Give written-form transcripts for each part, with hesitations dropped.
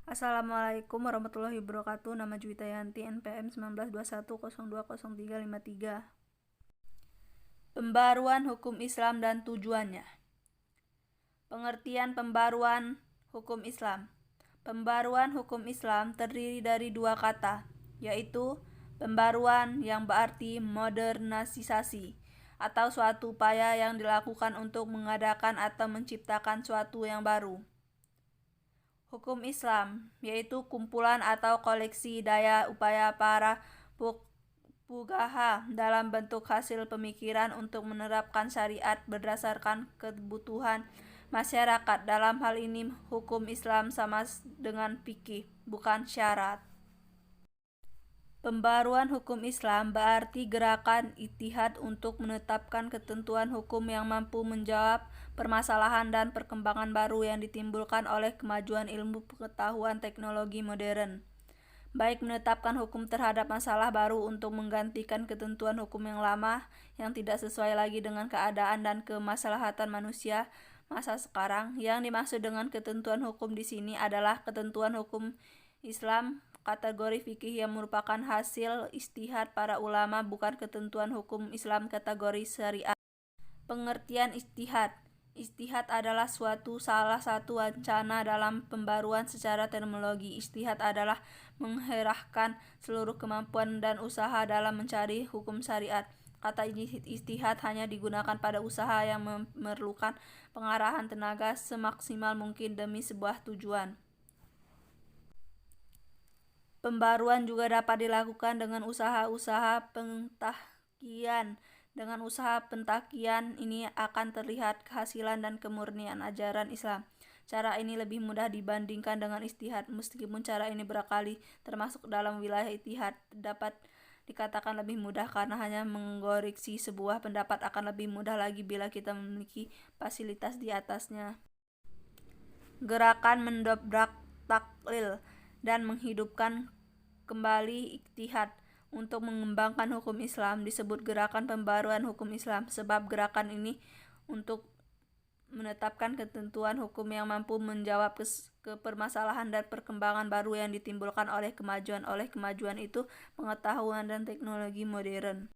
Assalamualaikum warahmatullahi wabarakatuh. Nama Juwita Yanti, NPM 1921020353. Pembaruan hukum Islam dan tujuannya. Pengertian pembaruan hukum Islam. Pembaruan hukum Islam terdiri dari dua kata, yaitu pembaruan yang berarti modernisasi atau suatu upaya yang dilakukan untuk mengadakan atau menciptakan suatu yang baru. Hukum Islam, yaitu kumpulan atau koleksi daya upaya para fuqaha dalam bentuk hasil pemikiran untuk menerapkan syariat berdasarkan kebutuhan masyarakat. Dalam hal ini, hukum Islam sama dengan fikih, bukan syarat. Pembaruan hukum Islam berarti gerakan ijtihad untuk menetapkan ketentuan hukum yang mampu menjawab permasalahan dan perkembangan baru yang ditimbulkan oleh kemajuan ilmu pengetahuan teknologi modern. Baik menetapkan hukum terhadap masalah baru untuk menggantikan ketentuan hukum yang lama yang tidak sesuai lagi dengan keadaan dan kemaslahatan manusia masa sekarang. Yang dimaksud dengan ketentuan hukum di sini adalah ketentuan hukum Islam kategori fikih yang merupakan hasil ijtihad para ulama, bukan ketentuan hukum Islam kategori syariat. Pengertian ijtihad. Ijtihad adalah salah satu wacana dalam pembaruan secara terminologi. Ijtihad adalah mengerahkan seluruh kemampuan dan usaha dalam mencari hukum syariat. Kata ijtihad hanya digunakan pada usaha yang memerlukan pengarahan tenaga semaksimal mungkin demi sebuah tujuan. Pembaruan juga dapat dilakukan dengan usaha-usaha pentahkian. Dengan usaha pentahkian ini akan terlihat kehasilan dan kemurnian ajaran Islam. Cara ini lebih mudah dibandingkan dengan ijtihad. Meskipun cara ini berkali termasuk dalam wilayah ijtihad, dapat dikatakan lebih mudah karena hanya mengoreksi sebuah pendapat akan lebih mudah lagi bila kita memiliki fasilitas di atasnya. Gerakan mendobrak taklil dan menghidupkan kembali ijtihad untuk mengembangkan hukum Islam disebut gerakan pembaruan hukum Islam, sebab gerakan ini untuk menetapkan ketentuan hukum yang mampu menjawab permasalahan dan perkembangan baru yang ditimbulkan oleh kemajuan. Oleh kemajuan itu, pengetahuan dan teknologi modern.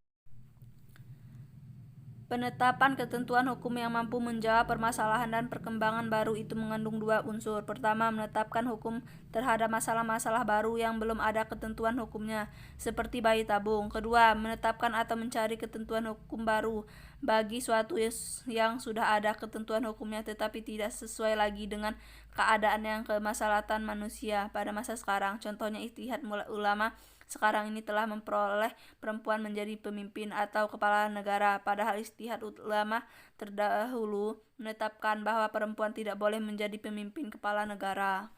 Penetapan ketentuan hukum yang mampu menjawab permasalahan dan perkembangan baru itu mengandung dua unsur. Pertama, menetapkan hukum terhadap masalah-masalah baru yang belum ada ketentuan hukumnya, seperti bayi tabung. Kedua, menetapkan atau mencari ketentuan hukum baru bagi suatu yang sudah ada ketentuan hukumnya tetapi tidak sesuai lagi dengan keadaan yang kemaslahatan manusia pada masa sekarang. Contohnya ijtihad ulama sekarang ini telah memperoleh perempuan menjadi pemimpin atau kepala negara, padahal ijtihad ulama terdahulu menetapkan bahwa perempuan tidak boleh menjadi pemimpin kepala negara.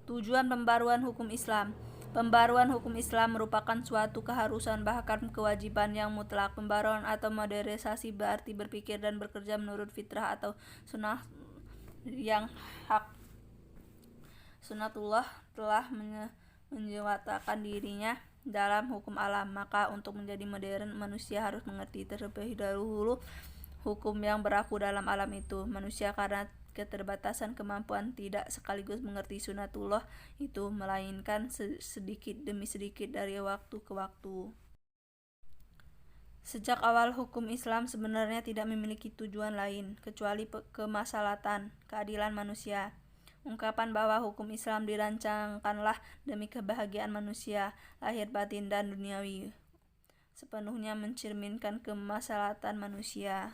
Tujuan pembaruan hukum Islam. Pembaruan hukum Islam merupakan suatu keharusan bahkan kewajiban yang mutlak. Pembaruan atau modernisasi berarti berpikir dan bekerja menurut fitrah atau sunnah yang hak. Sunnatullah telah menyatakan dirinya dalam hukum alam, maka untuk menjadi modern manusia harus mengerti terlebih dahulu hukum yang berlaku dalam alam itu. Manusia karena keterbatasan kemampuan tidak sekaligus mengerti sunnatullah itu, melainkan sedikit demi sedikit dari waktu ke waktu. Sejak awal hukum Islam sebenarnya tidak memiliki tujuan lain kecuali kemaslahatan, keadilan manusia. Ungkapan bahwa hukum Islam dirancangkanlah demi kebahagiaan manusia, lahir batin dan duniawi, sepenuhnya mencerminkan kemaslahatan manusia.